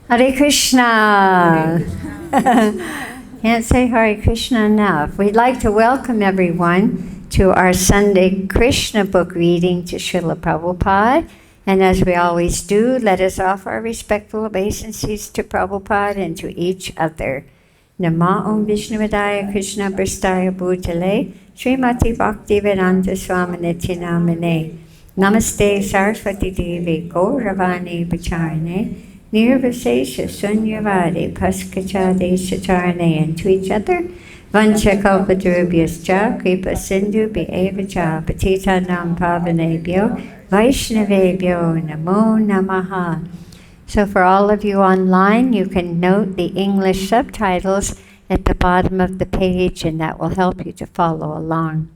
Hare Krishna. Can't say Hare Krishna enough. We'd like to welcome everyone to our Sunday Krishna book reading to Srila Prabhupada. And as we always do, let us offer our respectful obeisances to Prabhupada and to each other. Nama Om Vishnuvadaya Krishna Prastaya Bhutale Srimati Bhakti-Vedanta Swaminiti Namane Namaste Saraswati Devi Gauravani Pacharane Nirvasesha Sunyavadi Paskachade Satarane, and to each other. Vancha Kalpadrubhyascha Kripa Sindhu Bhyevacha Patitanam Pavanebhyo Vaishnavebhyo Namo Namaha. So for all of you online, you can note the English subtitles at the bottom of the page, and that will help you to follow along.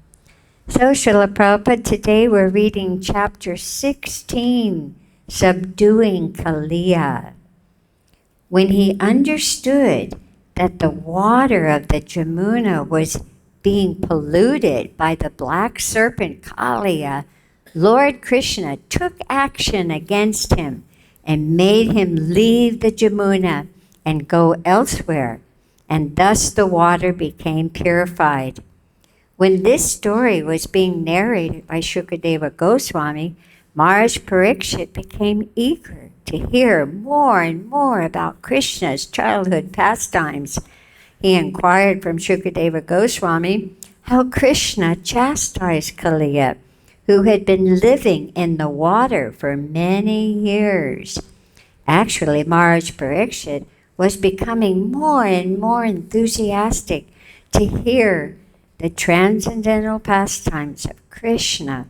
So Srila Prabhupada, today we're reading chapter 16, Subduing Kaliya. When he understood that the water of the Jamuna was being polluted by the black serpent Kaliya, Lord Krishna took action against him and made him leave the Jamuna and go elsewhere, and thus the water became purified. When this story was being narrated by Shukadeva Goswami, Maharaj Parikshit became eager to hear more and more about Krishna's childhood pastimes. He inquired from Shukadeva Goswami how Krishna chastised Kaliya, who had been living in the water for many years. Actually, Maharaj Parikshit was becoming more and more enthusiastic to hear the transcendental pastimes of Krishna,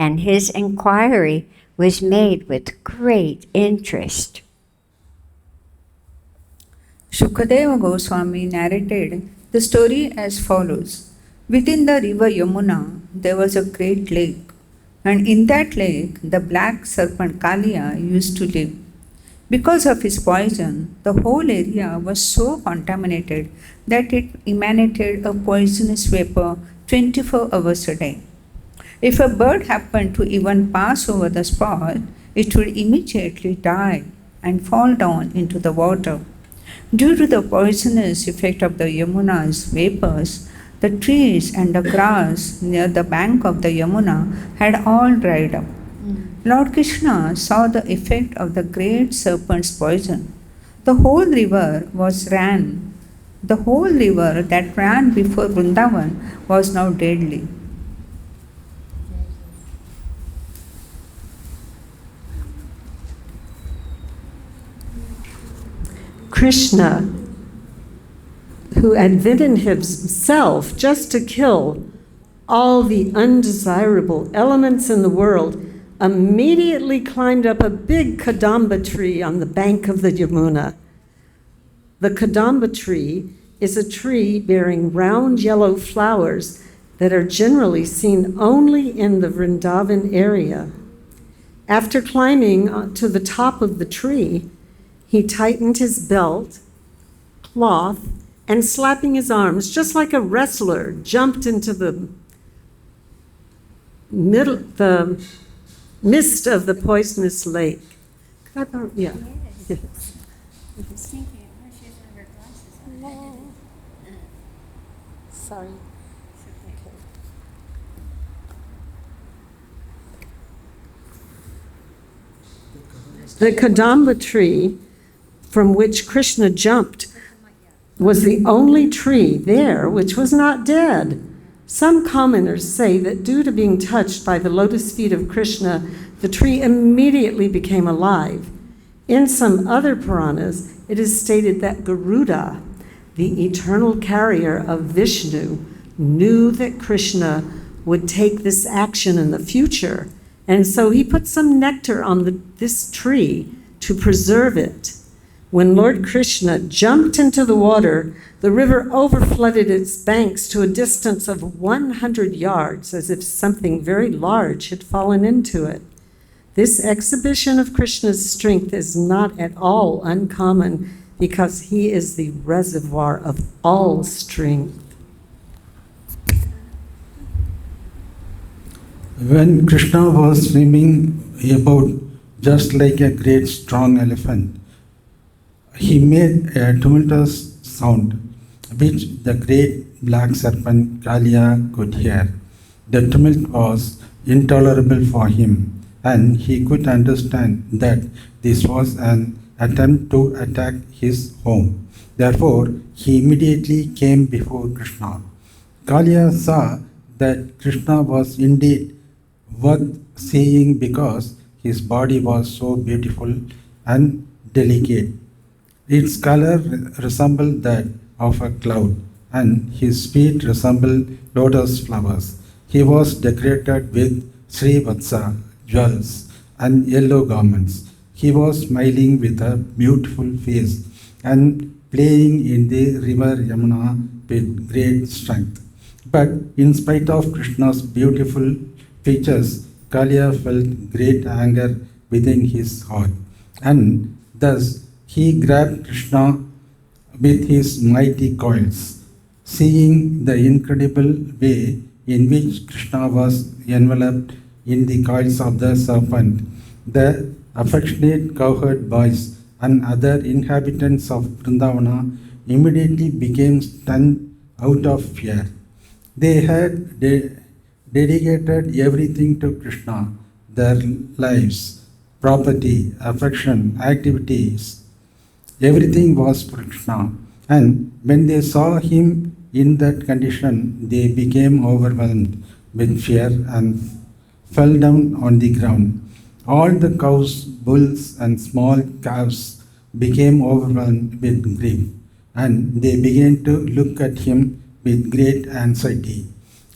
and his inquiry was made with great interest. Shukadeva Goswami narrated the story as follows. Within the river Yamuna, there was a great lake, and in that lake, the black serpent Kaliya used to live. Because of his poison, the whole area was so contaminated that it emanated a poisonous vapor 24 hours a day. If a bird happened to even pass over the spot, it would immediately die and fall down into the water. Due to the poisonous effect of the Yamuna's vapors, the trees and the grass near the bank of the Yamuna had all dried up. Lord Krishna saw the effect of the great serpent's poison. The whole river that ran before Vrindavan was now deadly. Krishna, who invented himself just to kill all the undesirable elements in the world, immediately climbed up a big kadamba tree on the bank of the Yamuna. The kadamba tree is a tree bearing round yellow flowers that are generally seen only in the Vrindavan area. After climbing to the top of the tree, he tightened his belt, cloth, and slapping his arms, just like a wrestler, jumped into the mist of the poisonous lake. Yeah. Yes. Sorry. The kadamba tree from which Krishna jumped was the only tree there which was not dead. Some commenters say that due to being touched by the lotus feet of Krishna, the tree immediately became alive. In some other Puranas, it is stated that Garuda, the eternal carrier of Vishnu, knew that Krishna would take this action in the future, and so he put some nectar on this tree to preserve it. When Lord Krishna jumped into the water, the river overflooded its banks to a distance of 100 yards, as if something very large had fallen into it. This exhibition of Krishna's strength is not at all uncommon, because he is the reservoir of all strength. When Krishna was swimming about just like a great strong elephant, he made a tumultuous sound, which the great black serpent Kalia could hear. The tumult was intolerable for him, and he could understand that this was an attempt to attack his home. Therefore, he immediately came before Krishna. Kalia saw that Krishna was indeed worth seeing because his body was so beautiful and delicate. Its color resembled that of a cloud, and his feet resembled lotus flowers. He was decorated with Srivatsa, jewels, and yellow garments. He was smiling with a beautiful face and playing in the river Yamuna with great strength. But in spite of Krishna's beautiful features, Kalia felt great anger within his heart, and thus he grabbed Krishna with his mighty coils. Seeing the incredible way in which Krishna was enveloped in the coils of the serpent, the affectionate cowherd boys and other inhabitants of Vrindavana immediately became stunned out of fear. They had dedicated everything to Krishna, their lives, property, affection, activities. Everything was for Krishna. And when they saw him in that condition, they became overwhelmed with fear and fell down on the ground. All the cows, bulls, and small calves became overwhelmed with grief, and they began to look at him with great anxiety.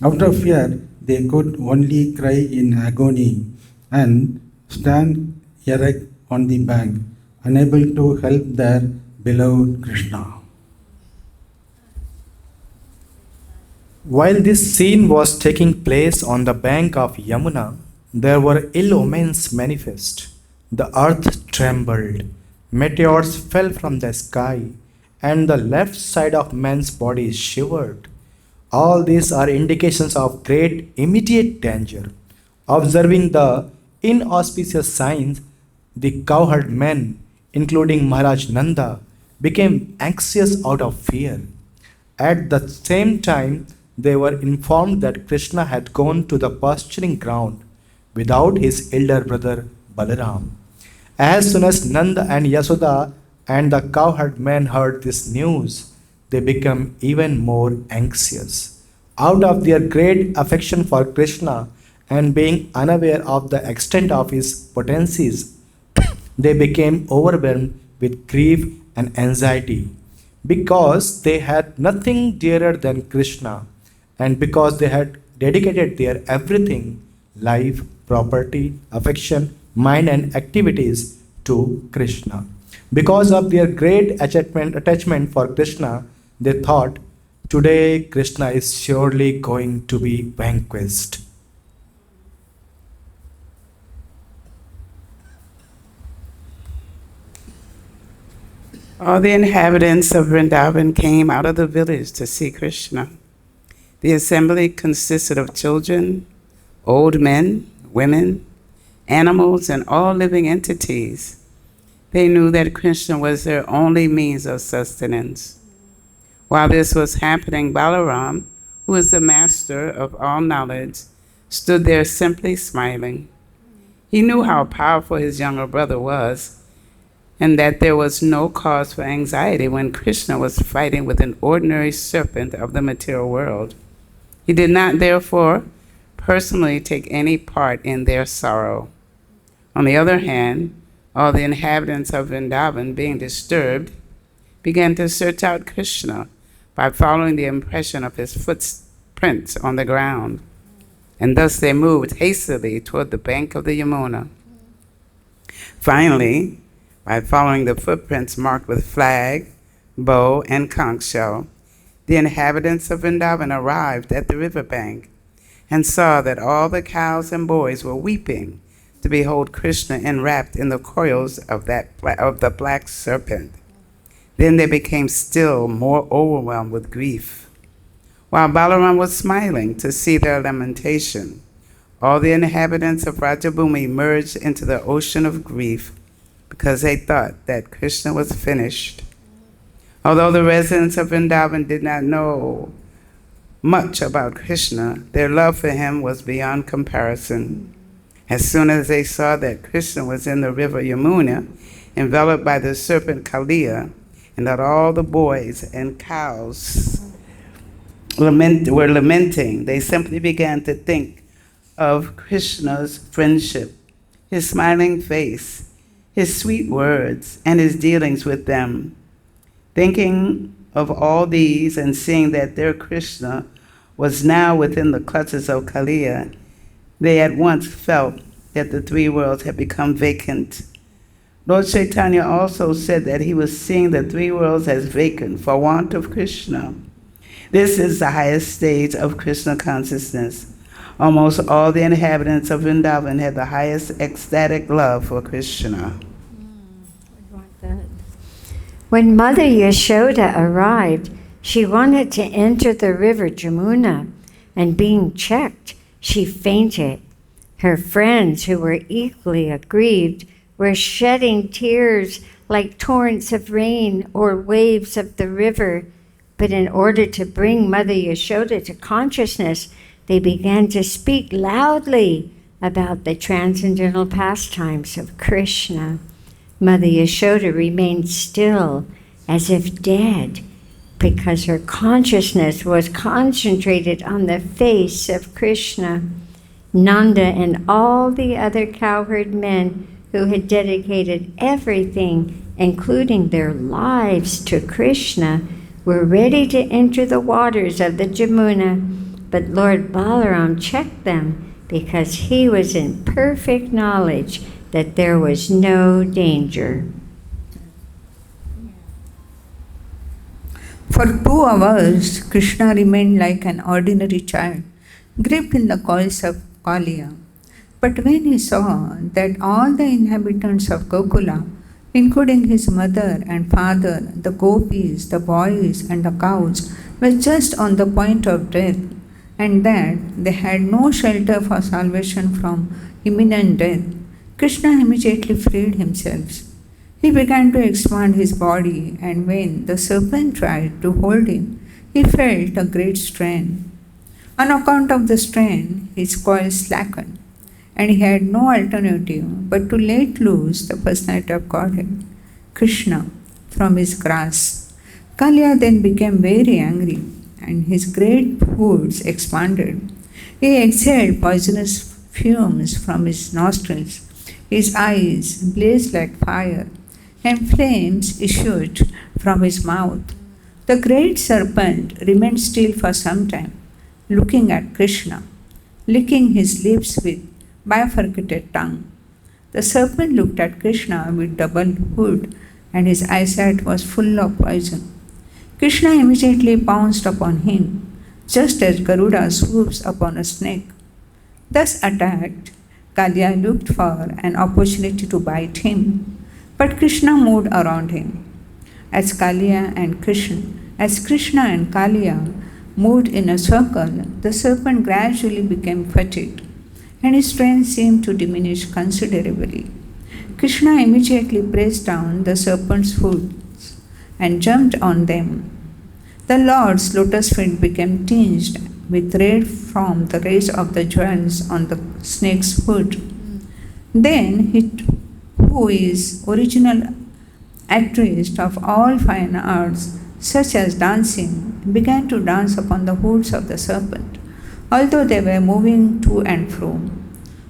Out of fear, they could only cry in agony and stand erect on the bank, unable to help their beloved Krishna. While this scene was taking place on the bank of Yamuna, there were ill omens manifest. The earth trembled, meteors fell from the sky, and the left side of man's body shivered. All these are indications of great immediate danger. Observing the inauspicious signs, the cowherd men, including Maharaj Nanda, became anxious out of fear. At the same time, they were informed that Krishna had gone to the pasturing ground without his elder brother Balaram. As soon as Nanda and Yasoda and the cowherd men heard this news, they became even more anxious. Out of their great affection for Krishna and being unaware of the extent of his potencies, they became overwhelmed with grief and anxiety because they had nothing dearer than Krishna and because they had dedicated their everything, life, property, affection, mind, and activities to Krishna. Because of their great attachment for Krishna, they thought, today Krishna is surely going to be vanquished. All the inhabitants of Vrindavan came out of the village to see Krishna. The assembly consisted of children, old men, women, animals, and all living entities. They knew that Krishna was their only means of sustenance. While this was happening, Balaram, who is the master of all knowledge, stood there simply smiling. He knew how powerful his younger brother was, and that there was no cause for anxiety when Krishna was fighting with an ordinary serpent of the material world. He did not, therefore, personally take any part in their sorrow. On the other hand, all the inhabitants of Vrindavan, being disturbed, began to search out Krishna by following the impression of his footprints on the ground, and thus they moved hastily toward the bank of the Yamuna. Finally, by following the footprints marked with flag, bow, and conch shell, the inhabitants of Vrindavan arrived at the riverbank and saw that all the cows and boys were weeping to behold Krishna enwrapped in the coils of the black serpent. Then they became still more overwhelmed with grief. While Balaram was smiling to see their lamentation, all the inhabitants of Rajabhumi merged into the ocean of grief because they thought that Krishna was finished. Although the residents of Vrindavan did not know much about Krishna, their love for him was beyond comparison. As soon as they saw that Krishna was in the river Yamuna, enveloped by the serpent Kaliya, and that all the boys and cows were lamenting, they simply began to think of Krishna's friendship, his smiling face, his sweet words, and his dealings with them. Thinking of all these and seeing that their Krishna was now within the clutches of Kaliya, they at once felt that the three worlds had become vacant. Lord Chaitanya also said that he was seeing the three worlds as vacant for want of Krishna. This is the highest stage of Krishna consciousness. Almost all the inhabitants of Vrindavan had the highest ecstatic love for Krishna. When Mother Yashoda arrived, she wanted to enter the river Jamuna, and being checked, she fainted. Her friends, who were equally aggrieved, were shedding tears like torrents of rain or waves of the river. But in order to bring Mother Yashoda to consciousness, they began to speak loudly about the transcendental pastimes of Krishna. Mother Yashoda remained still, as if dead, because her consciousness was concentrated on the face of Krishna. Nanda and all the other cowherd men who had dedicated everything, including their lives, to Krishna, were ready to enter the waters of the Jamuna, but Lord Balaram checked them because he was in perfect knowledge that there was no danger. For 2 hours, Krishna remained like an ordinary child, gripped in the coils of Kaliya. But when he saw that all the inhabitants of Gokula, including his mother and father, the gopis, the boys, and the cows, were just on the point of death, and that they had no shelter for salvation from imminent death, Krishna immediately freed himself. He began to expand his body, and when the serpent tried to hold him, he felt a great strain. On account of the strain, his coils slackened, and he had no alternative but to let loose the personality of Godhead, Krishna, from his grasp. Kaliya then became very angry, and his great hoods expanded. He exhaled poisonous fumes from his nostrils. His eyes blazed like fire, and flames issued from his mouth. The great serpent remained still for some time, looking at Krishna, licking his lips with bifurcated tongue. The serpent looked at Krishna with double hood, and his eyesight was full of poison. Krishna immediately pounced upon him, just as Garuda swoops upon a snake. Thus attacked, Kaliya looked for an opportunity to bite him, but Krishna moved around him. As Krishna and Kaliya moved in a circle, the serpent gradually became fatigued, and his strength seemed to diminish considerably. Krishna immediately pressed down the serpent's hoods and jumped on them. The Lord's lotus feet became tinged with red from the rays of the jewels on the snake's hood. Then he, who is original actress of all fine arts, such as dancing, began to dance upon the hoods of the serpent, although they were moving to and fro.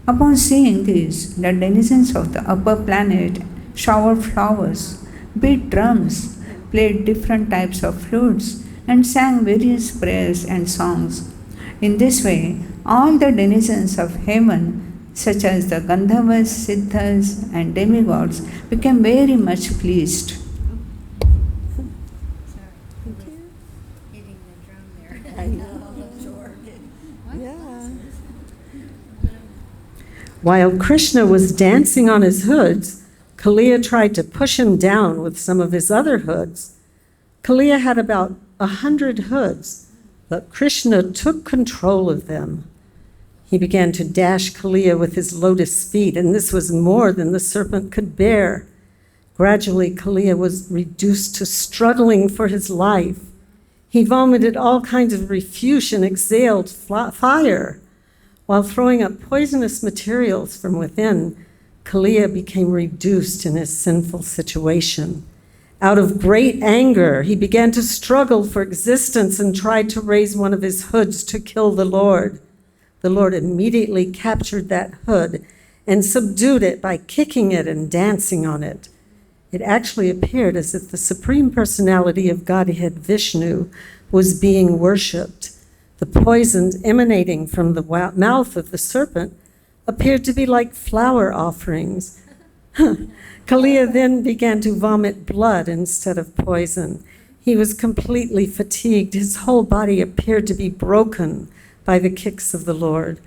Upon seeing this, the denizens of the upper planet showered flowers, beat drums, played different types of flutes, and sang various prayers and songs. In this way, all the denizens of heaven, such as the Gandharvas, Siddhas, and demigods, became very much pleased. While Krishna was dancing on his hoods, Kaliya tried to push him down with some of his other hoods. Kaliya had about 100 hoods, but Krishna took control of them. He began to dash Kaliya with his lotus feet, and this was more than the serpent could bear. Gradually, Kaliya was reduced to struggling for his life. He vomited all kinds of refuse and exhaled fire. While throwing up poisonous materials from within, Kaliya became reduced in his sinful situation. Out of great anger, he began to struggle for existence and tried to raise one of his hoods to kill the Lord. The Lord immediately captured that hood and subdued it by kicking it and dancing on it. It actually appeared as if the Supreme Personality of Godhead, Vishnu, was being worshipped. The poisons emanating from the mouth of the serpent appeared to be like flower offerings. Kaliya then began to vomit blood instead of poison. He was completely fatigued. His whole body appeared to be broken by the kicks of the Lord.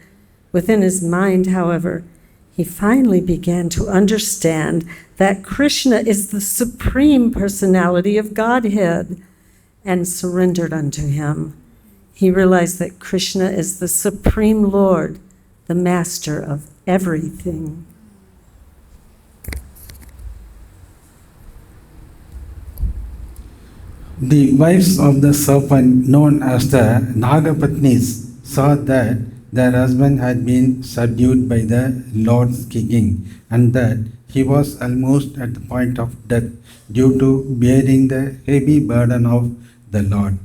Within his mind, however, he finally began to understand that Krishna is the Supreme Personality of Godhead and surrendered unto him. He realized that Krishna is the Supreme Lord, the Master of everything. The wives of the serpent, known as the Nagapatnis, saw that their husband had been subdued by the Lord's kicking and that he was almost at the point of death due to bearing the heavy burden of the Lord,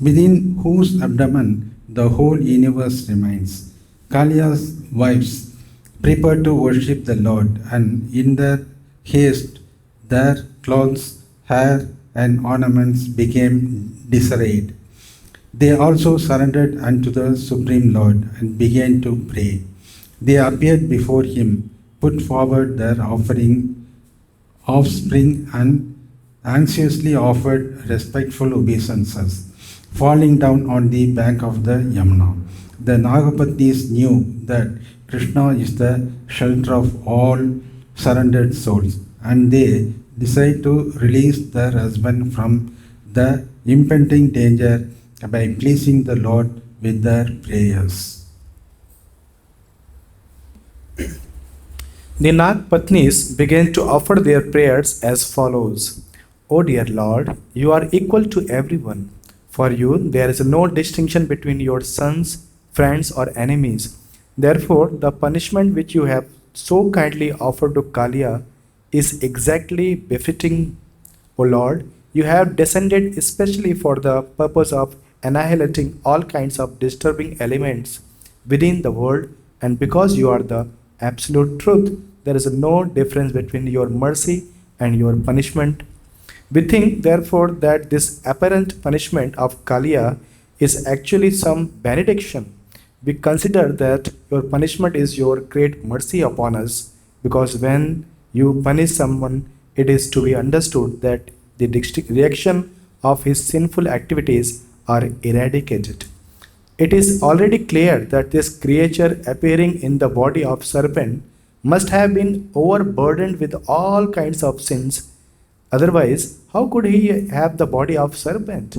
within whose abdomen the whole universe remains. Kaliya's wives prepared to worship the Lord, and in their haste, their clothes, hair, and ornaments became disarrayed. They also surrendered unto the Supreme Lord and began to pray. They appeared before him, put forward their offspring, and anxiously offered respectful obeisances, falling down on the bank of the Yamuna. The Nagapatnis knew that Krishna is the shelter of all surrendered souls, and they decided to release their husband from the impending danger by pleasing the Lord with their prayers. The Nagpatnis began to offer their prayers as follows. O dear Lord, you are equal to everyone. For you, there is no distinction between your sons, friends, or enemies. Therefore, the punishment which you have so kindly offered to Kaliya is exactly befitting. O Lord, you have descended especially for the purpose of annihilating all kinds of disturbing elements within the world, and because you are the absolute truth, there is no difference between your mercy and your punishment. We think, therefore, that this apparent punishment of Kaliya is actually some benediction. We consider that your punishment is your great mercy upon us, because when you punish someone, it is to be understood that the reaction of his sinful activities are eradicated. It is already clear that this creature appearing in the body of serpent must have been overburdened with all kinds of sins. Otherwise, how could he have the body of serpent?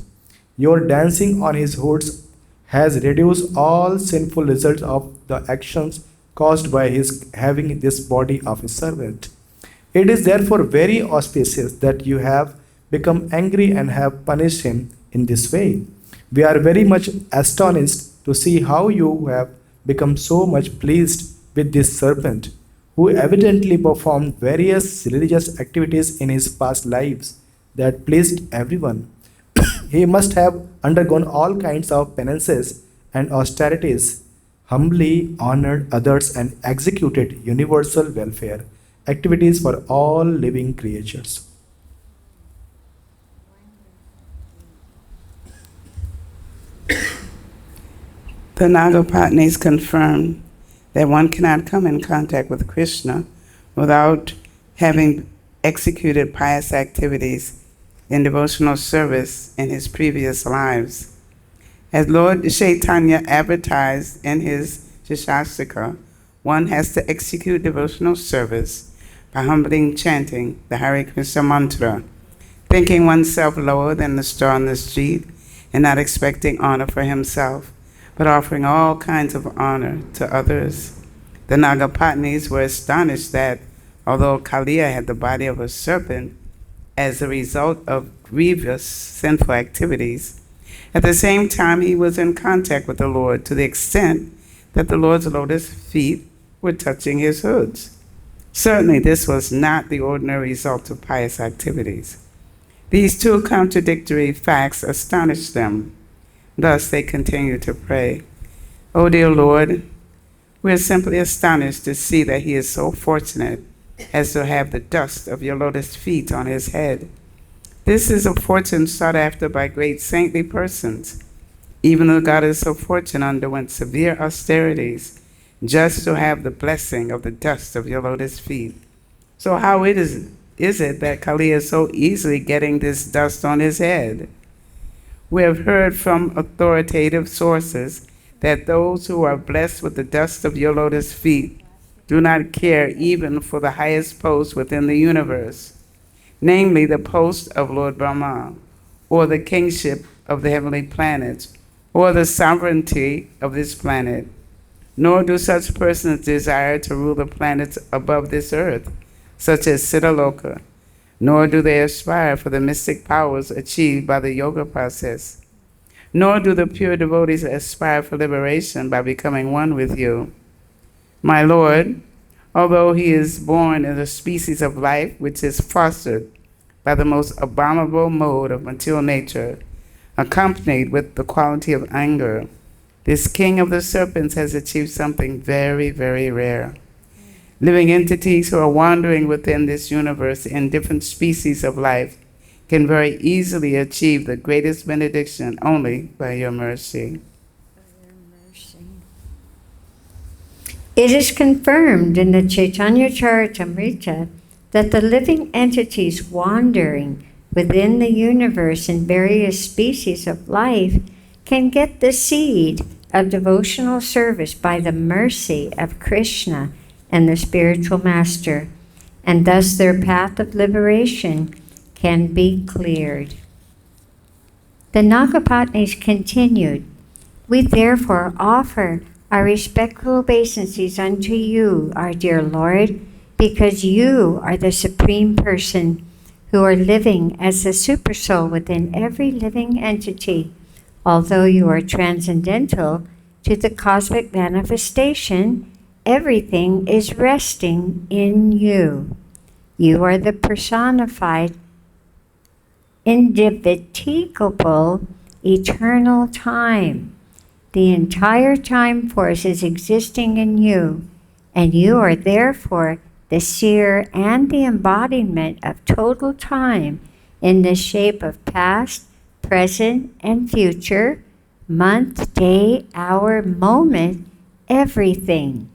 Your dancing on his hoods has reduced all sinful results of the actions caused by his having this body of a serpent. It is therefore very auspicious that you have become angry and have punished him in this way. We are very much astonished to see how you have become so much pleased with this serpent, who evidently performed various religious activities in his past lives that pleased everyone. He must have undergone all kinds of penances and austerities, humbly honored others, and executed universal welfare activities for all living creatures. The Nagapatnis confirmed that one cannot come in contact with Krishna without having executed pious activities in devotional service in his previous lives. As Lord Chaitanya advertised in his Shastastika, one has to execute devotional service by humbly chanting the Hare Krishna mantra, thinking oneself lower than the straw on the street, and not expecting honor for himself, but offering all kinds of honor to others. The Nagapatnis were astonished that Although Kaliya had the body of a serpent as a result of grievous sinful activities, at the same time he was in contact with the Lord to the extent that the Lord's lotus feet were touching his hoods. Certainly this was not the ordinary result of pious activities. These two contradictory facts astonished them. Thus they continued to pray, "O dear Lord, we are simply astonished to see that he is so fortunate as to have the dust of your lotus feet on his head. This is a fortune sought after by great saintly persons. Even the goddess of fortune underwent severe austerities just to have the blessing of the dust of your lotus feet. So how is it that Kali is so easily getting this dust on his head? We have heard from authoritative sources that those who are blessed with the dust of your lotus feet do not care even for the highest post within the universe, namely the post of Lord Brahma, or the kingship of the heavenly planets, or the sovereignty of this planet. Nor do such persons desire to rule the planets above this earth, such as Siddhaloka, nor do they aspire for the mystic powers achieved by the yoga process. Nor do the pure devotees aspire for liberation by becoming one with you. My Lord, although he is born in a species of life which is fostered by the most abominable mode of material nature, accompanied with the quality of anger, this king of the serpents has achieved something very, very rare. Living entities who are wandering within this universe in different species of life can very easily achieve the greatest benediction only by your mercy. It is confirmed in the Chaitanya Charitamrita that the living entities wandering within the universe in various species of life can get the seed of devotional service by the mercy of Krishna and the spiritual master, and thus their path of liberation can be cleared. The Nagapatnis continued, "We therefore offer our respectful obeisances unto you, our dear Lord, because you are the Supreme Person who are living as the Supersoul within every living entity. Although you are transcendental to the cosmic manifestation, everything is resting in you. You are the personified, indefatigable, eternal time. The entire time force is existing in you, and you are therefore the seer and the embodiment of total time in the shape of past, present, and future, month, day, hour, moment, everything.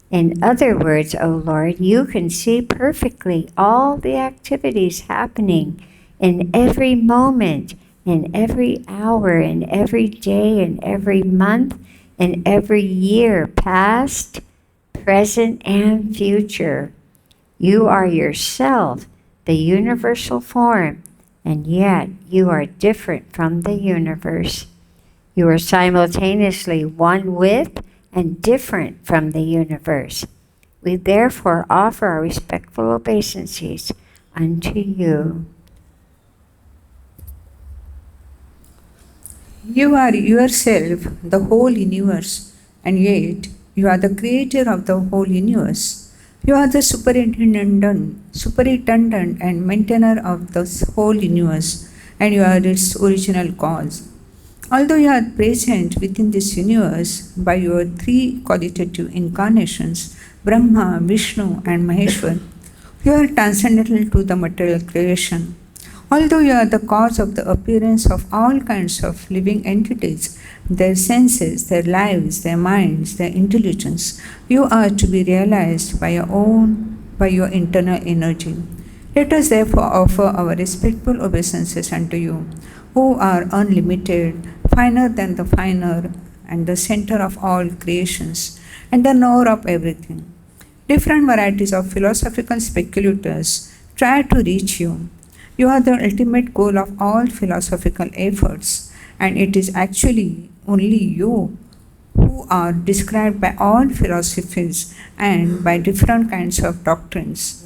In other words, O Lord, you can see perfectly all the activities happening in every moment, in every hour, in every day, in every month, in every year, past, present, and future. You are yourself, the universal form, and yet you are different from the universe. You are simultaneously one with and different from the universe. We therefore offer our respectful obeisances unto you." You are yourself the whole universe, and yet you are the creator of the whole universe. You are the superintendent and maintainer of the whole universe, and you are its original cause. Although you are present within this universe by your three qualitative incarnations, Brahma, Vishnu, and Maheshwar, you are transcendental to the material creation. Although you are the cause of the appearance of all kinds of living entities, their senses, their lives, their minds, their intelligence, you are to be realized by your internal energy. Let us therefore offer our respectful obeisances unto you, who are unlimited, finer than the finer, and the center of all creations, and the knower of everything. Different varieties of philosophical speculators try to reach you. You are the ultimate goal of all philosophical efforts, and it is actually only you who are described by all philosophies and by different kinds of doctrines.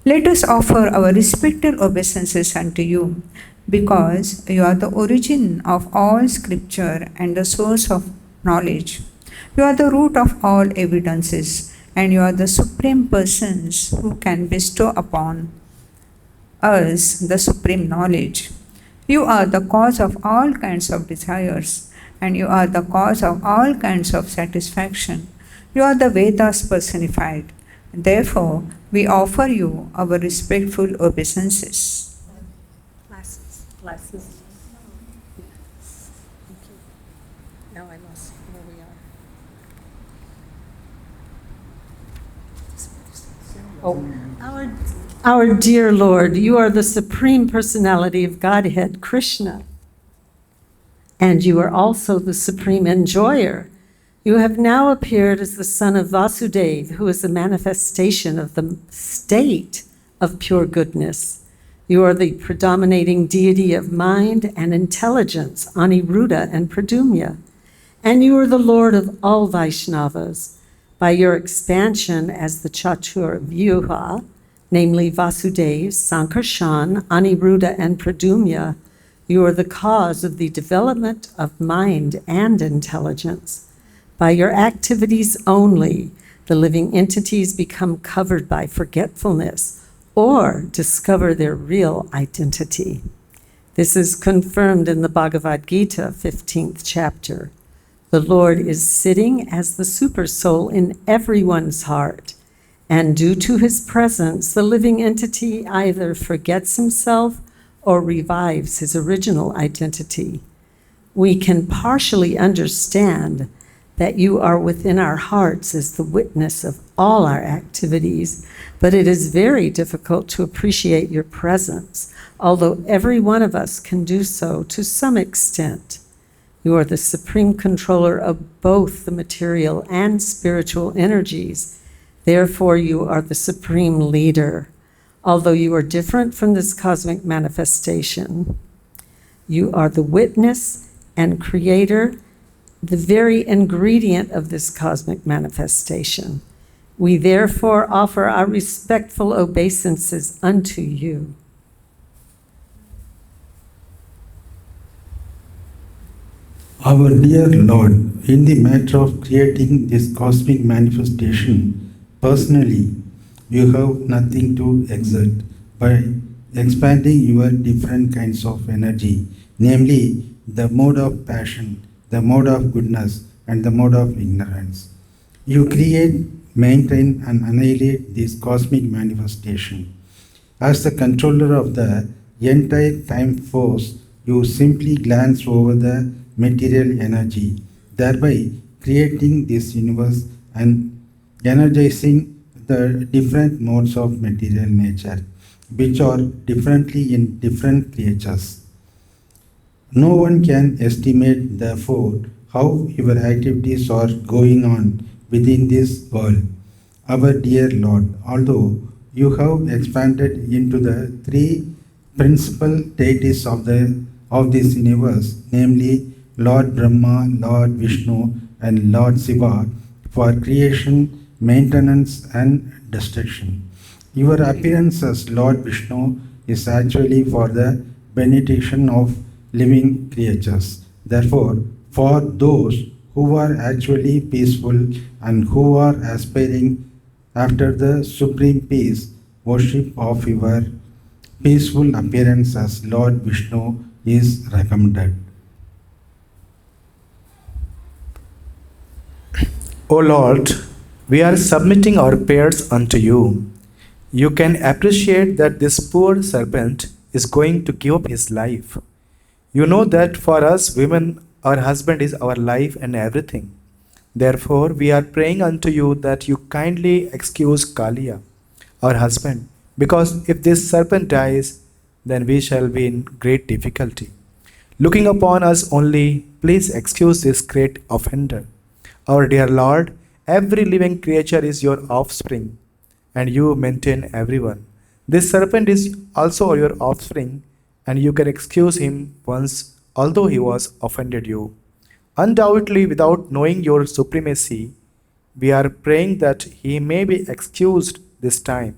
Let us offer our respected obeisances unto you, because you are the origin of all scripture and the source of knowledge. You are the root of all evidences, and you are the supreme persons who can bestow upon us the supreme knowledge. You are the cause of all kinds of desires, and you are the cause of all kinds of satisfaction. You are the Vedas personified. Therefore, we offer you our respectful obeisances. Glasses. Now I lost where we are. Our dear Lord, you are the Supreme Personality of Godhead, Krishna. And you are also the Supreme Enjoyer. You have now appeared as the son of Vasudeva, who is a manifestation of the state of pure goodness. You are the predominating deity of mind and intelligence, Aniruddha and Pradumya. And you are the Lord of all Vaishnavas. By your expansion as the Chatur Vyuha, namely Vasudeva, Sankarshan, Aniruddha, and Pradumya, you are the cause of the development of mind and intelligence. By your activities only, the living entities become covered by forgetfulness or discover their real identity. This is confirmed in the Bhagavad-Gita, 15th chapter. The Lord is sitting as the supersoul in everyone's heart, and due to his presence, the living entity either forgets himself or revives his original identity. We can partially understand that you are within our hearts as the witness of all our activities, but it is very difficult to appreciate your presence, although every one of us can do so to some extent. You are the supreme controller of both the material and spiritual energies. Therefore, you are the supreme leader. Although you are different from this cosmic manifestation, you are the witness and creator, the very ingredient of this cosmic manifestation. We therefore offer our respectful obeisances unto you. Our dear Lord, in the matter of creating this cosmic manifestation, personally, you have nothing to exert by expanding your different kinds of energy, namely the mode of passion, the mode of goodness, and the mode of ignorance. You create, maintain, and annihilate this cosmic manifestation. As the controller of the entire time force, you simply glance over the material energy, thereby creating this universe and energizing the different modes of material nature, which are differently in different creatures. No one can estimate, therefore, how your activities are going on within this world. Our dear Lord, although you have expanded into the three principal deities of this universe, namely Lord Brahma, Lord Vishnu, and Lord Shiva, for creation, maintenance, and destruction. Your appearance as Lord Vishnu is actually for the benediction of living creatures. Therefore, for those who are actually peaceful and who are aspiring after the supreme peace, worship of your peaceful appearance as Lord Vishnu is recommended. O Lord, we are submitting our prayers unto you. You can appreciate that this poor serpent is going to give up his life. You know that for us women, our husband is our life and everything. Therefore, we are praying unto you that you kindly excuse Kaliya, our husband, because if this serpent dies, then we shall be in great difficulty. Looking upon us only, please excuse this great offender. Our dear Lord, every living creature is your offspring, and you maintain everyone. This serpent is also your offspring, and you can excuse him once, although he was offended you. Undoubtedly, without knowing your supremacy, we are praying that he may be excused this time.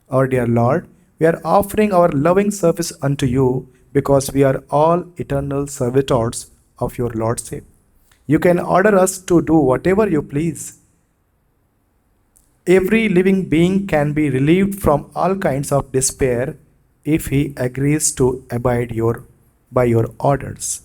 Our dear Lord, we are offering our loving service unto you because we are all eternal servitors of your Lordship. You can order us to do whatever you please. Every living being can be relieved from all kinds of despair if he agrees to abide by your orders.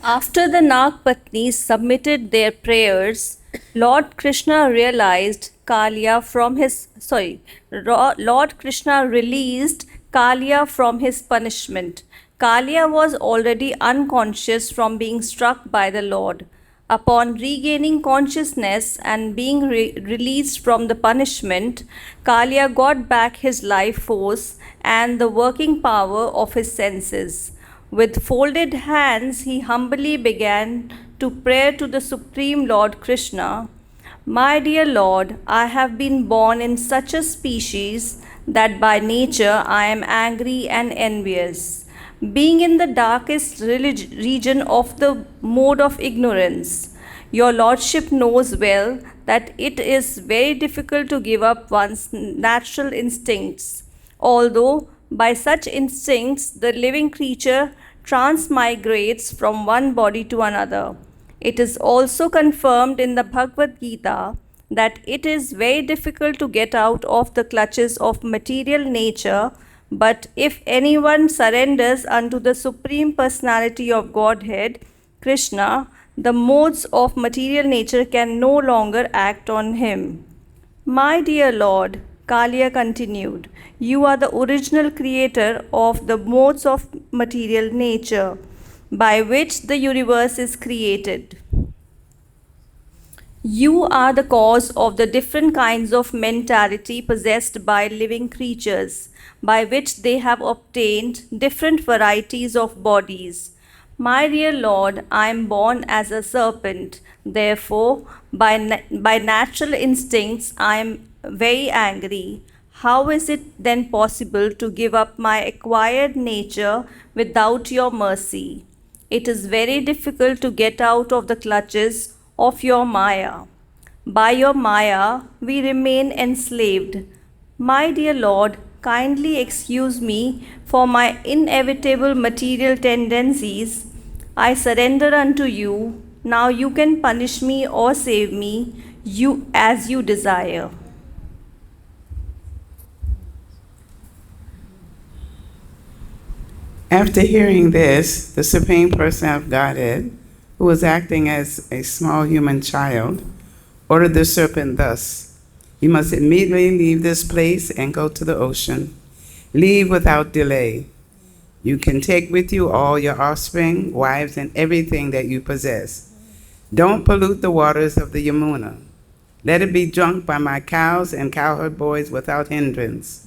After the Nagpatnis submitted their prayers, Lord Krishna released Kaliya from his punishment. Kaliya was already unconscious from being struck by the Lord. Upon regaining consciousness and being released from the punishment, Kaliya got back his life force and the working power of his senses. With folded hands, he humbly began to pray to the Supreme Lord Krishna. My dear Lord, I have been born in such a species that by nature I am angry and envious. Being in the darkest region of the mode of ignorance, your Lordship knows well that it is very difficult to give up one's natural instincts, although by such instincts the living creature transmigrates from one body to another. It is also confirmed in the Bhagavad-Gita that it is very difficult to get out of the clutches of material nature, but if anyone surrenders unto the Supreme Personality of Godhead, Krishna, the modes of material nature can no longer act on him. My dear Lord, Kaliya continued, you are the original creator of the modes of material nature, by which the universe is created. You are the cause of the different kinds of mentality possessed by living creatures, by which they have obtained different varieties of bodies. My dear Lord, I am born as a serpent. Therefore, by natural instincts, I am very angry. How is it then possible to give up my acquired nature without your mercy? It is very difficult to get out of the clutches of your Maya. By your Maya, we remain enslaved. My dear Lord, kindly excuse me for my inevitable material tendencies. I surrender unto you. Now you can punish me or save me, as you desire. After hearing this, the Supreme Person of Godhead, who was acting as a small human child, ordered the serpent thus: you must immediately leave this place and go to the ocean. Leave without delay. You can take with you all your offspring, wives, and everything that you possess. Don't pollute the waters of the Yamuna. Let it be drunk by my cows and cowherd boys without hindrance.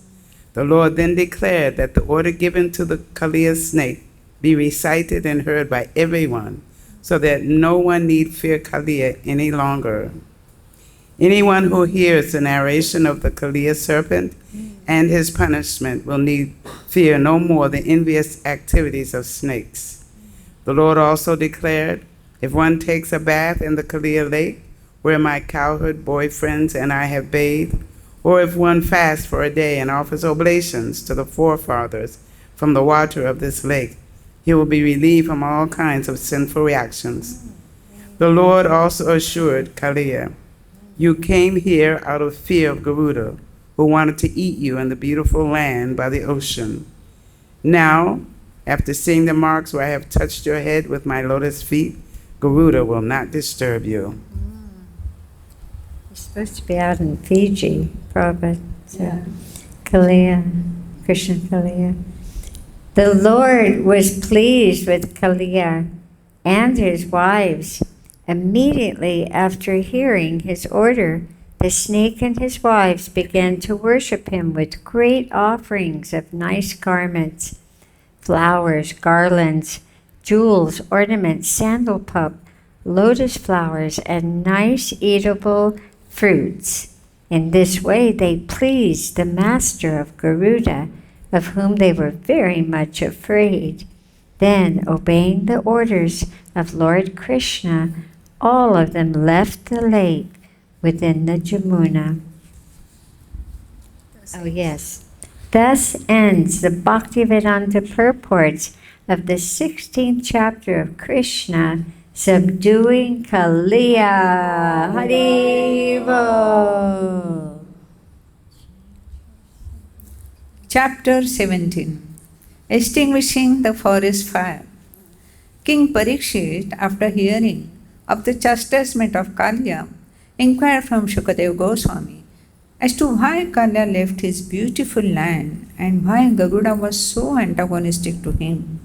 The Lord then declared that the order given to the Kaliya snake be recited and heard by everyone, so that no one need fear Kaliya any longer. Anyone who hears the narration of the Kaliya serpent and his punishment will need fear no more the envious activities of snakes. The Lord also declared, if one takes a bath in the Kaliya lake, where my cowherd boyfriends and I have bathed, or if one fasts for a day and offers oblations to the forefathers from the water of this lake, he will be relieved from all kinds of sinful reactions. The Lord also assured Kaliya, you came here out of fear of Garuda, who wanted to eat you in the beautiful land by the ocean. Now, after seeing the marks where I have touched your head with my lotus feet, Garuda will not disturb you. You're supposed to be out in Fiji, Prabhupada. So. Kaliya, Krishna Kaliya. The Lord was pleased with Kaliya and his wives. Immediately after hearing his order, the snake and his wives began to worship him with great offerings of nice garments, flowers, garlands, jewels, ornaments, sandal pup, lotus flowers, and nice eatable fruits. In this way they pleased the master of Garuda, of whom they were very much afraid. Then, obeying the orders of Lord Krishna, all of them left the lake, within the Jamuna. Oh, yes. Thus ends the Bhaktivedanta purports of the 16th chapter of Krishna, subduing Kaliya. Haribo. Chapter 17. Extinguishing the forest fire. King Parikshit, after hearing of the chastisement of Kaliya, inquired from Shukadeva Goswami as to why Kaliya left his beautiful land and why Garuda was so antagonistic to him.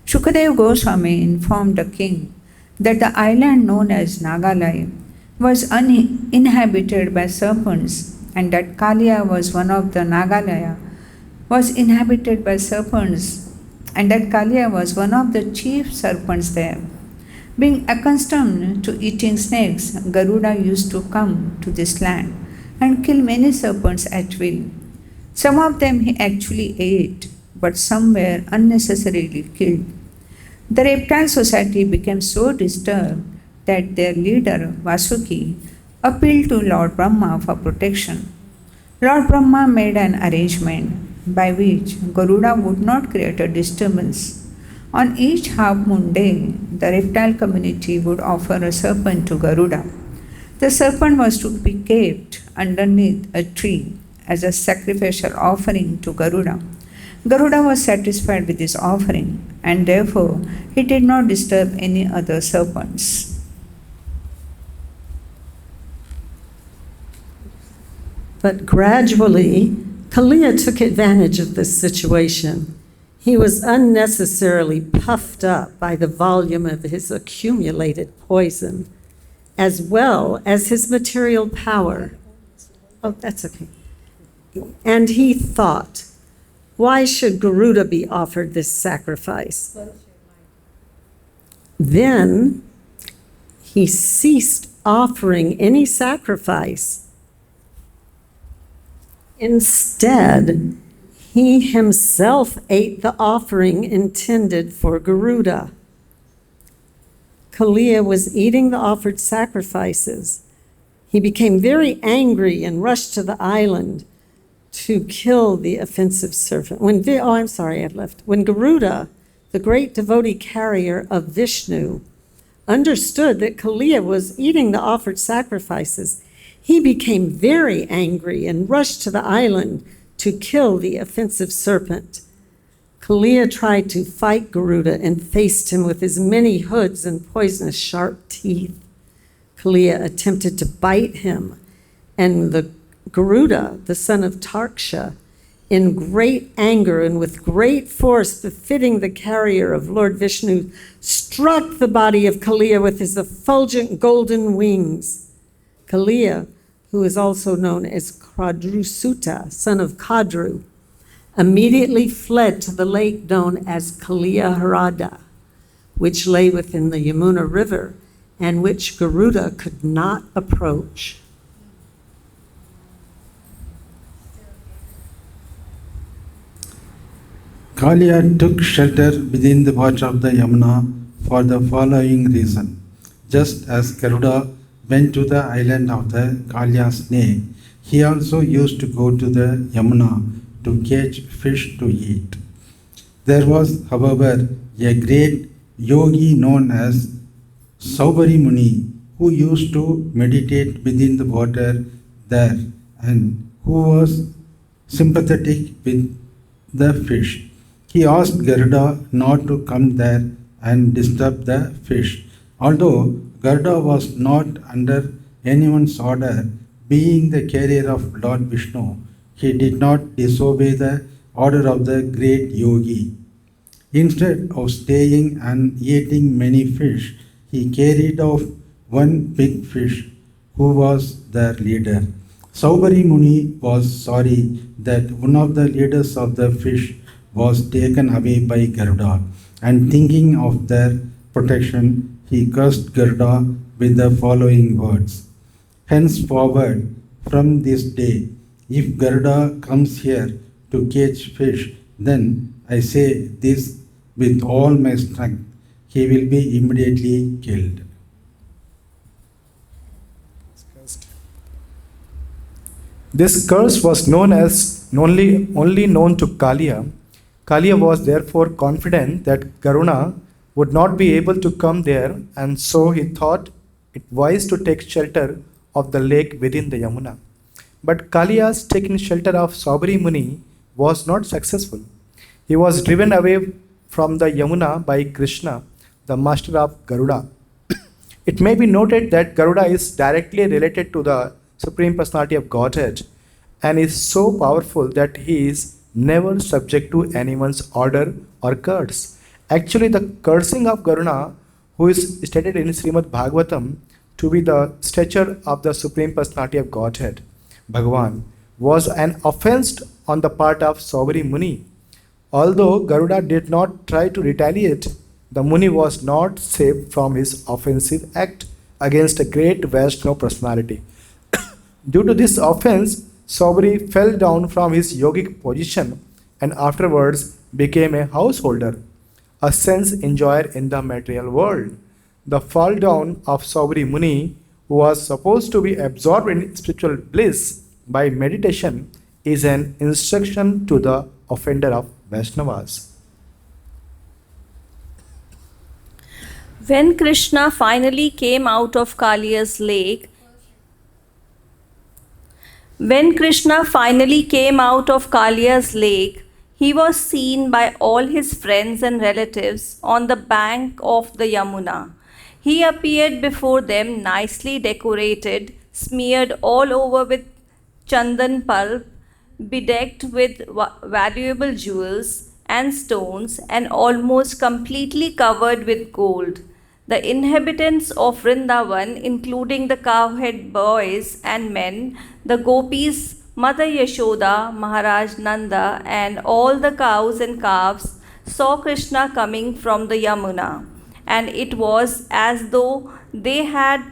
Shukadeva Goswami informed the king that the island known as Nagalaya was uninhabited by serpents and that Kaliya was one of the Nagalaya was inhabited by serpents and that Kaliya was one of the chief serpents there. Being accustomed to eating snakes, Garuda used to come to this land and kill many serpents at will. Some of them he actually ate, but some were unnecessarily killed. The reptile society became so disturbed that their leader, Vasuki, appealed to Lord Brahma for protection. Lord Brahma made an arrangement by which Garuda would not create a disturbance. On each half-moon day, the reptile community would offer a serpent to Garuda. The serpent was to be kept underneath a tree as a sacrificial offering to Garuda. Garuda was satisfied with this offering, and therefore he did not disturb any other serpents. But gradually, Kaliya took advantage of this situation. He was unnecessarily puffed up by the volume of his accumulated poison, as well as his material power. Oh, that's okay. And he thought, why should Garuda be offered this sacrifice? Then he ceased offering any sacrifice. Instead, he himself ate the offering intended for Garuda. Kaliya was eating the offered sacrifices. He became very angry and rushed to the island to kill the offensive serpent. When Garuda, the great devotee carrier of Vishnu, understood that Kaliya was eating the offered sacrifices, he became very angry and rushed to the island to kill the offensive serpent. Kaliya tried to fight Garuda and faced him with his many hoods and poisonous sharp teeth. Kaliya attempted to bite him, and the Garuda, the son of Tarksha, in great anger and with great force befitting the carrier of Lord Vishnu, struck the body of Kaliya with his effulgent golden wings. Kaliya, who is also known as Kadrusuta, son of Kadru, immediately fled to the lake known as Kaliya Harada, which lay within the Yamuna River and which Garuda could not approach. Kaliya took shelter within the water of the Yamuna for the following reason. Just as Garuda went to the island of the Kaliya snake, he also used to go to the Yamuna to catch fish to eat. There was, however, a great yogi known as Saubari Muni who used to meditate within the water there and who was sympathetic with the fish. He asked Garuda not to come there and disturb the fish. Although Garuda was not under anyone's order, being the carrier of Lord Vishnu, he did not disobey the order of the great yogi. Instead of staying and eating many fish, he carried off one big fish who was their leader. Saubari Muni was sorry that one of the leaders of the fish was taken away by Garuda, and thinking of their protection, he cursed Garuda with the following words. Henceforward, from this day, if Garuda comes here to catch fish, then I say this with all my strength, he will be immediately killed. This curse was known as only known to Kaliya. Kaliya was therefore confident that Garuna would not be able to come there, and so he thought it wise to take shelter of the lake within the Yamuna. But Kaliya's taking shelter of Saubari Muni was not successful. He was driven away from the Yamuna by Krishna, the master of Garuda. It may be noted that Garuda is directly related to the Supreme Personality of Godhead and is so powerful that he is never subject to anyone's order or curse. Actually, the cursing of Garuda, who is stated in Srimad Bhagavatam to be the stature of the Supreme Personality of Godhead, Bhagavan, was an offense on the part of Saubari Muni. Although Garuda did not try to retaliate, the Muni was not saved from his offensive act against a great Vaishnava personality. Due to this offense, Saubari fell down from his yogic position and afterwards became a householder, a sense enjoyer in the material world. The fall down of Saubari Muni, who was supposed to be absorbed in spiritual bliss by meditation, is an instruction to the offender of Vaishnavas. When Krishna finally came out of Kaliya's lake, he was seen by all his friends and relatives on the bank of the Yamuna. He appeared before them nicely decorated, smeared all over with chandan pulp, bedecked with valuable jewels and stones, and almost completely covered with gold. The inhabitants of Vrindavan, including the cowhead boys and men, the gopis, Mother Yashoda, Maharaj Nanda, and all the cows and calves, saw Krishna coming from the Yamuna, and it was as though they had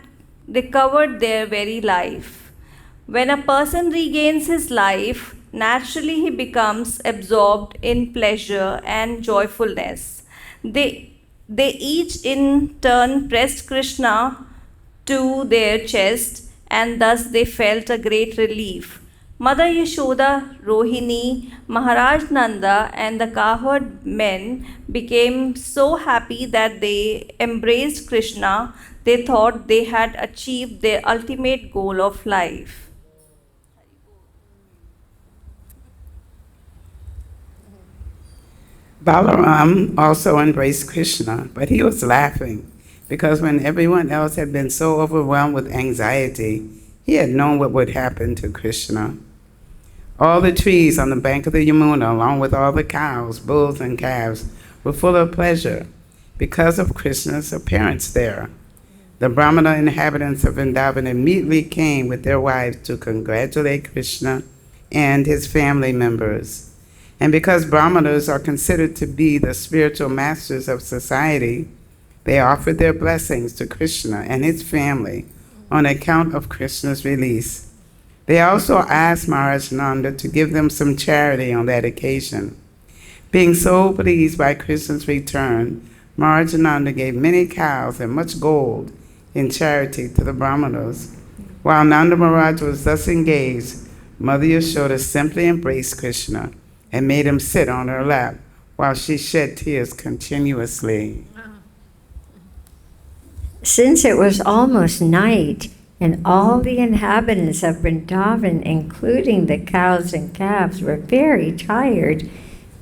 recovered their very life. When a person regains his life, naturally he becomes absorbed in pleasure and joyfulness. They each in turn pressed Krishna to their chest, and thus they felt a great relief. Mother Yashoda, Rohini, Maharaj Nanda, and the cowherd men became so happy that they embraced Krishna. They thought they had achieved their ultimate goal of life. Balaram also embraced Krishna, but he was laughing because when everyone else had been so overwhelmed with anxiety, he had known what would happen to Krishna. All the trees on the bank of the Yamuna, along with all the cows, bulls, and calves, were full of pleasure because of Krishna's appearance there. The Brahmana inhabitants of Vrindavan immediately came with their wives to congratulate Krishna and his family members. And because Brahmanas are considered to be the spiritual masters of society, they offered their blessings to Krishna and his family on account of Krishna's release. They also asked Maharaj Nanda to give them some charity on that occasion. Being so pleased by Krishna's return, Maharaj Nanda gave many cows and much gold in charity to the Brahmanas. While Nanda Maharaj was thus engaged, Mother Yashoda simply embraced Krishna and made him sit on her lap while she shed tears continuously. Since it was almost night, and all the inhabitants of Vrindavan, including the cows and calves, were very tired,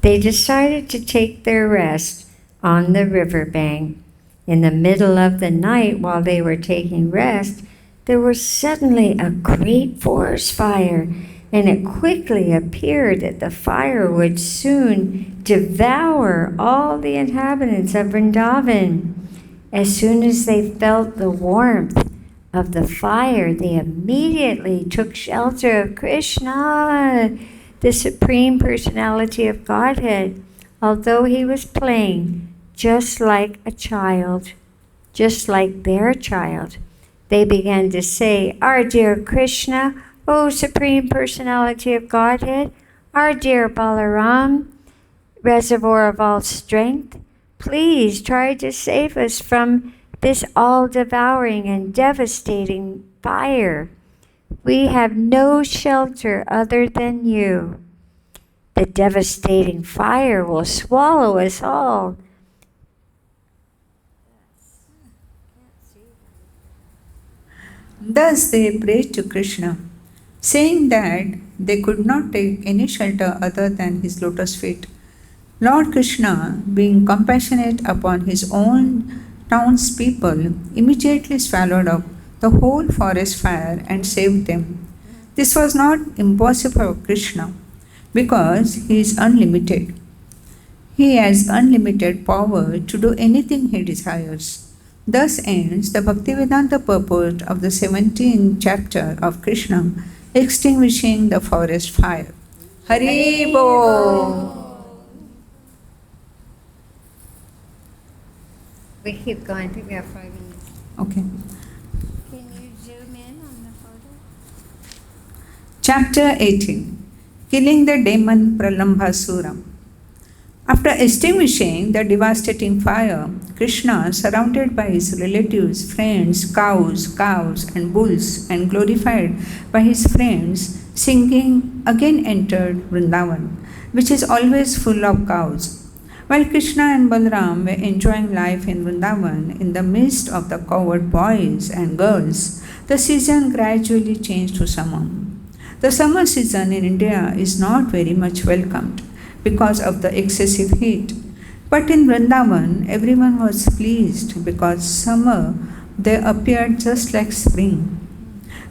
they decided to take their rest on the riverbank. In the middle of the night, while they were taking rest, there was suddenly a great forest fire, and it quickly appeared that the fire would soon devour all the inhabitants of Vrindavan. As soon as they felt the warmth of the fire, they immediately took shelter of Krishna, the Supreme Personality of Godhead, although he was playing just like a child, just like their child. They began to say, "Our dear Krishna, O Supreme Personality of Godhead, our dear Balaram, reservoir of all strength, please try to save us from this all-devouring and devastating fire. We have no shelter other than you. The devastating fire will swallow us all. Thus they prayed to Krishna, saying that they could not take any shelter other than his lotus feet. Lord Krishna, being compassionate upon his own townspeople, immediately swallowed up the whole forest fire and saved them. This was not impossible for Krishna because he is unlimited. He has unlimited power to do anything he desires. Thus ends the Bhaktivedanta purport of the 17th chapter of Krishna extinguishing the forest fire. Hari Bol! We keep going. I think we have 5 minutes. Okay. Can you zoom in on the photo? Chapter 18. Killing the demon Pralambasura. After extinguishing the devastating fire, Krishna, surrounded by his relatives, friends, cows, and bulls, and glorified by his friends, singing, again entered Vrindavan, which is always full of cows. While Krishna and Balaram were enjoying life in Vrindavan in the midst of the cowherd boys and girls, the season gradually changed to summer. The summer season in India is not very much welcomed because of the excessive heat. But in Vrindavan, everyone was pleased because summer there appeared just like spring.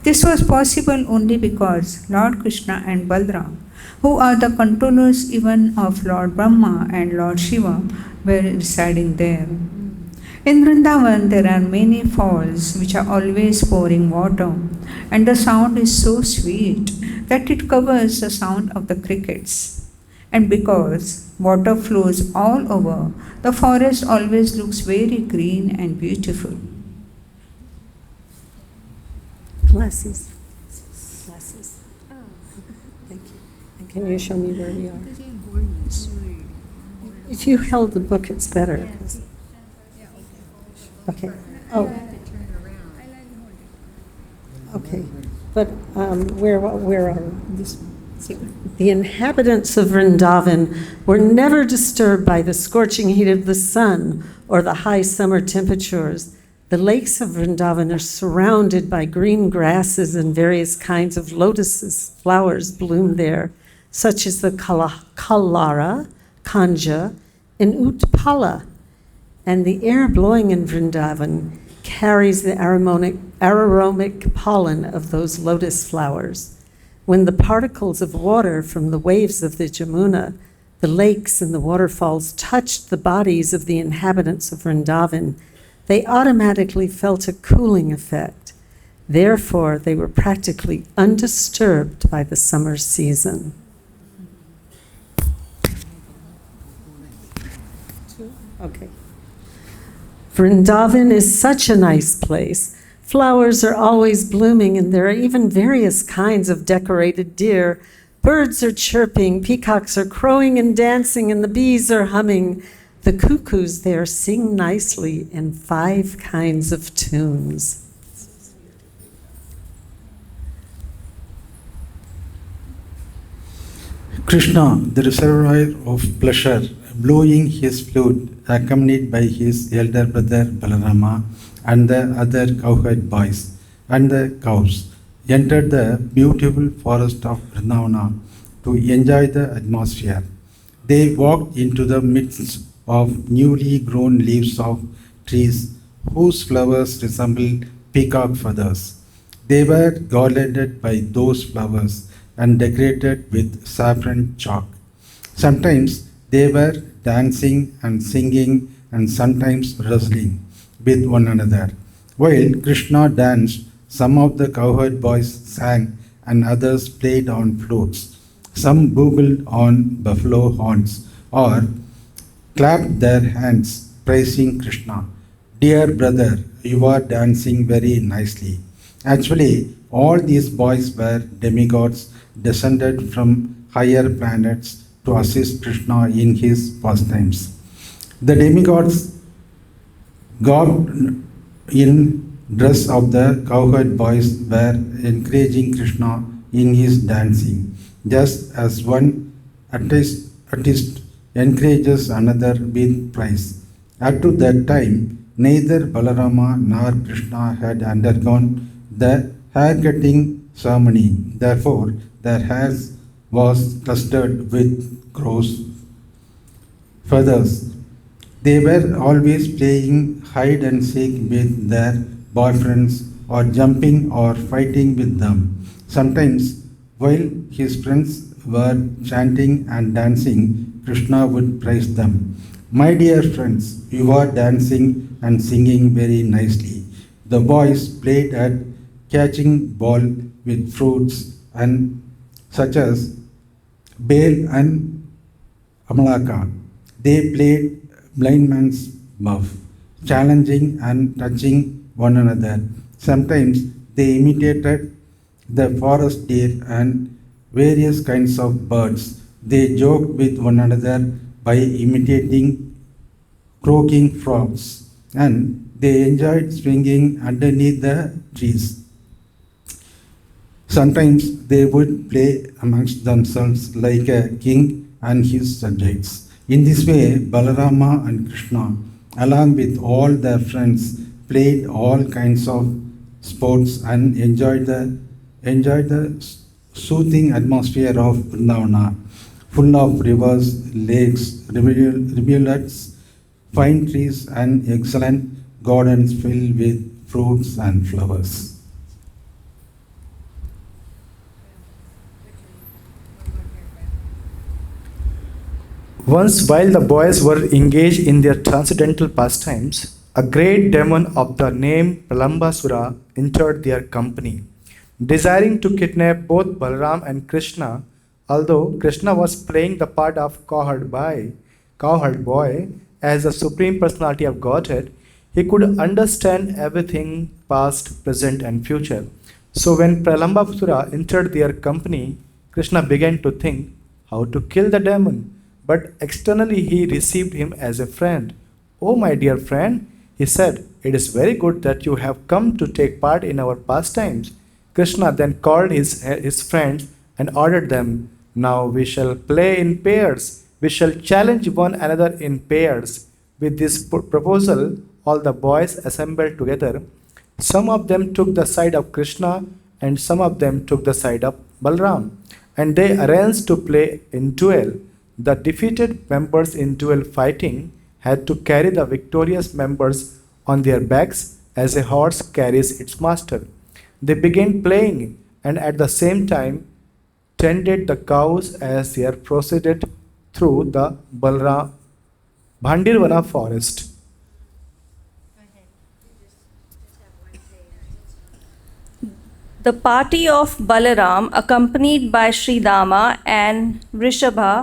This was possible only because Lord Krishna and Balaram, who are the controllers even of Lord Brahma and Lord Shiva, were residing there. In Vrindavan, there are many falls which are always pouring water, and the sound is so sweet that it covers the sound of the crickets. And because water flows all over, the forest always looks very green and beautiful. Glasses. Glasses. Thank you. And can you show me where we are? If you held the book, it's better. Okay. Oh. Okay. But where are we? The inhabitants of Vrindavan were never disturbed by the scorching heat of the sun or the high summer temperatures. The lakes of Vrindavan are surrounded by green grasses and various kinds of lotuses. Flowers bloom there, such as the kalara, kanja, and utpala. And the air blowing in Vrindavan carries the aromatic pollen of those lotus flowers. When the particles of water from the waves of the Jamuna, the lakes and the waterfalls touched the bodies of the inhabitants of Vrindavan, they automatically felt a cooling effect. Therefore, they were practically undisturbed by the summer season. Okay. Vrindavan is such a nice place. Flowers are always blooming, and there are even various kinds of decorated deer. Birds are chirping, peacocks are crowing and dancing, and the bees are humming. The cuckoos there sing nicely in 5 kinds of tunes. Krishna, the reservoir of pleasure, blowing his flute, accompanied by his elder brother Balarama and the other cowherd boys and the cows, entered the beautiful forest of Vrindavan to enjoy the atmosphere. They walked into the midst of newly grown leaves of trees whose flowers resembled peacock feathers. They were garlanded by those flowers and decorated with saffron chalk. Sometimes they were dancing and singing and sometimes wrestling with one another. While Krishna danced, some of the cowherd boys sang and others played on flutes. Some boogled on buffalo horns or clapped their hands, praising Krishna. Dear brother, you are dancing very nicely. Actually, all these boys were demigods descended from higher planets to assist Krishna in his pastimes. The demigods got in dress of the cowherd boys were encouraging Krishna in his dancing, just as one artist encourages another with praise. Up to that time, neither Balarama nor Krishna had undergone the hair-cutting ceremony. Therefore, their hair was clustered with crow's feathers. They were always playing hide and seek with their boyfriends or jumping or fighting with them. Sometimes, while his friends were chanting and dancing, Krishna would praise them. My dear friends, you are dancing and singing very nicely. The boys played at catching ball with fruits and such as Bale and Amalaka. They played blind man's buff, challenging and touching one another. Sometimes they imitated the forest deer and various kinds of birds. They joked with one another by imitating croaking frogs, and they enjoyed swinging underneath the trees. Sometimes they would play amongst themselves like a king and his subjects. In this way, Balarama and Krishna, along with all their friends, played all kinds of sports and enjoyed the soothing atmosphere of Vrindavana, full of rivers, lakes, rivulets, fine trees, and excellent gardens filled with fruits and flowers. Once, while the boys were engaged in their transcendental pastimes, a great demon of the name Pralambasura entered their company, desiring to kidnap both Balaram and Krishna. Although Krishna was playing the part of cowherd boy as the Supreme Personality of Godhead, he could understand everything past, present, and future. So when Pralambasura entered their company, Krishna began to think how to kill the demon. But externally he received him as a friend. "Oh, my dear friend," he said, "it is very good that you have come to take part in our pastimes." Krishna then called his friends and ordered them, "Now we shall play in pairs. We shall challenge one another in pairs." With this proposal, all the boys assembled together. Some of them took the side of Krishna and some of them took the side of Balaram, and they arranged to play in duel. The defeated members in duel fighting had to carry the victorious members on their backs as a horse carries its master. They began playing and at the same time tended the cows as they proceeded through the Bhandirvana forest. The party of Balaram, accompanied by Sri Dama and Vrishabha,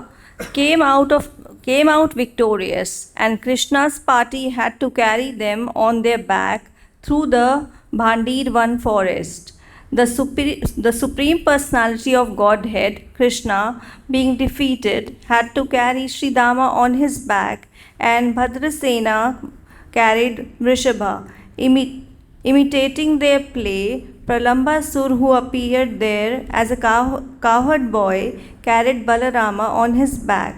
came out victorious, and Krishna's party had to carry them on their back through the Bhandirvan forest. The Supreme Personality of Godhead, Krishna, being defeated, had to carry Sri Dama on his back, and Bhadrasena carried Vrishabha. Imitating their play, Pralambasur, who appeared there as a cowherd boy, carried Balarama on his back.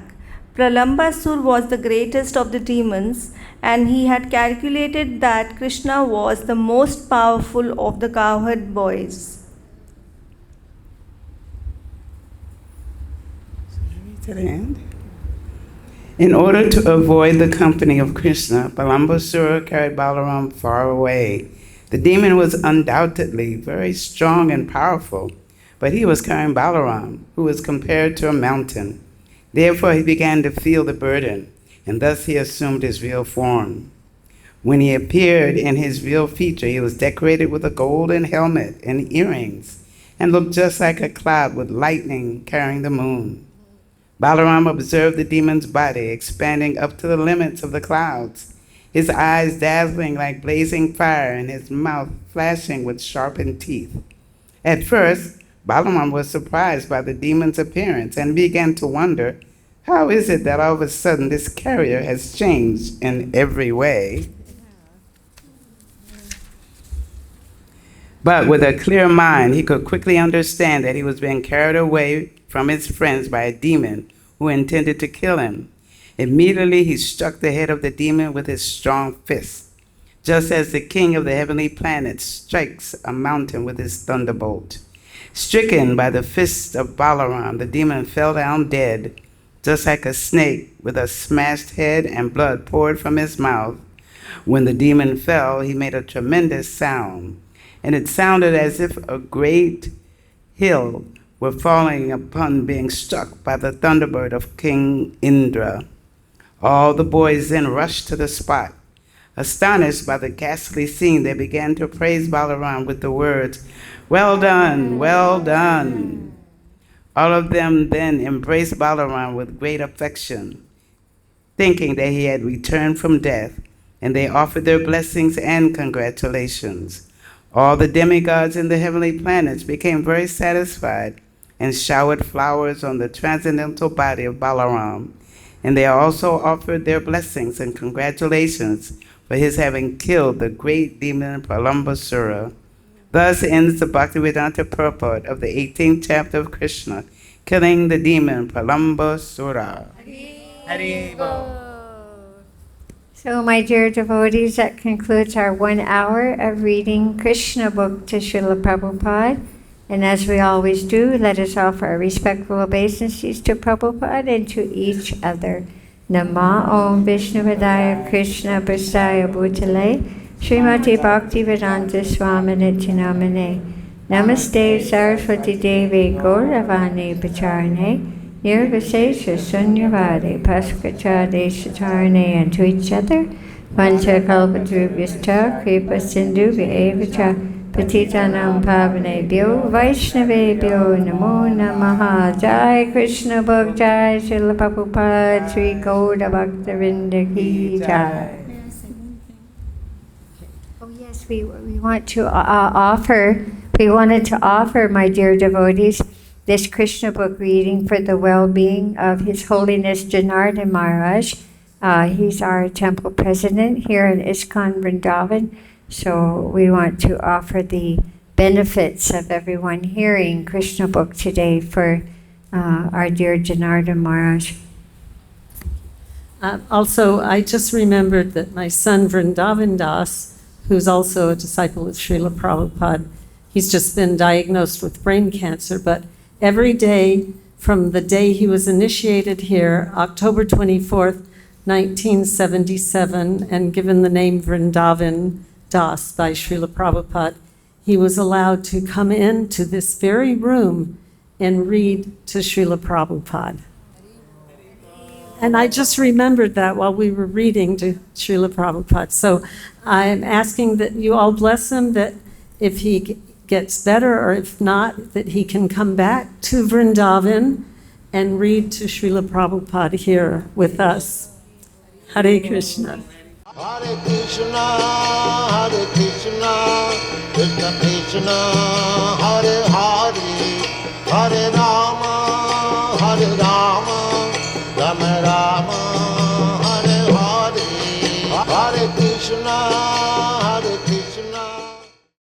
Pralambasur was the greatest of the demons, and he had calculated that Krishna was the most powerful of the cowherd boys. To the end. In order to avoid the company of Krishna, Pralambasura carried Balaram far away. The demon was undoubtedly very strong and powerful, but he was carrying Balaram, who was compared to a mountain. Therefore he began to feel the burden, and thus he assumed his real form. When he appeared in his real feature, he was decorated with a golden helmet and earrings, and looked just like a cloud with lightning carrying the moon. Balaram observed the demon's body expanding up to the limits of the clouds, his eyes dazzling like blazing fire and his mouth flashing with sharpened teeth. At first, Balaram was surprised by the demon's appearance and began to wonder, how is it that all of a sudden this carrier has changed in every way? But with a clear mind, he could quickly understand that he was being carried away from his friends by a demon who intended to kill him. Immediately, he struck the head of the demon with his strong fist, just as the king of the heavenly planets strikes a mountain with his thunderbolt. Stricken by the fist of Balaram, the demon fell down dead, just like a snake, with a smashed head and blood poured from his mouth. When the demon fell, he made a tremendous sound, and it sounded as if a great hill were falling upon being struck by the thunderbird of King Indra. All the boys then rushed to the spot. Astonished by the ghastly scene, they began to praise Balaram with the words, "Well done, well done." All of them then embraced Balaram with great affection, thinking that he had returned from death, and they offered their blessings and congratulations. All the demigods in the heavenly planets became very satisfied and showered flowers on the transcendental body of Balaram, and they also offered their blessings and congratulations for his having killed the great demon Pralambasura. Thus ends the Bhakti-Vedanta purport of the 18th chapter of Krishna, killing the demon Pralambasura. Hari Bol. So, my dear devotees, that concludes our 1 hour of reading Krishna book to Srila Prabhupada. And as we always do, let us offer our respectful obeisances to Prabhupada and to each other. Nama Om Vishnuvadaya Krishna Prasthaya Bhutale Srimati Bhakti-Vedanta Swaminiti Namane Namaste Saraswati Devi Gauravani Pacharane Nirvasesha Sunyavade Paskachade Shatarane, and to each other. Vancha Kalpadrubhyascha Kripa Sindhubhya Evacha Patitanam Pavanebhyo Vaishnavebhyo Namo Namaha. Jai Krishna Bhak Jai Srila Prabhupada Sri Gauda Bhakta-vrinda Ki Jai. Oh yes, we want to we wanted to offer, my dear devotees, this Krishna book reading for the well-being of His Holiness Janardhan Maharaj. He's our temple president here in ISKCON Vrindavan. So we want to offer the benefits of everyone hearing Krishna book today for our dear Janardhan Maharaj. Also, I just remembered that my son Vrindavan Das, who's also a disciple of Srila Prabhupada, he's just been diagnosed with brain cancer, but every day from the day he was initiated here, October 24th, 1977, and given the name Vrindavan Das by Srila Prabhupada, he was allowed to come into this very room and read to Srila Prabhupada. And I just remembered that while we were reading to Srila Prabhupada. So I'm asking that you all bless him, that if he gets better or if not, that he can come back to Vrindavan and read to Srila Prabhupada here with us. Hare Krishna. Hare Krishna, Krishna Krishna, Hare Hare, Hare Rama, Rama Rama, Hare Hare, Hare Krishna.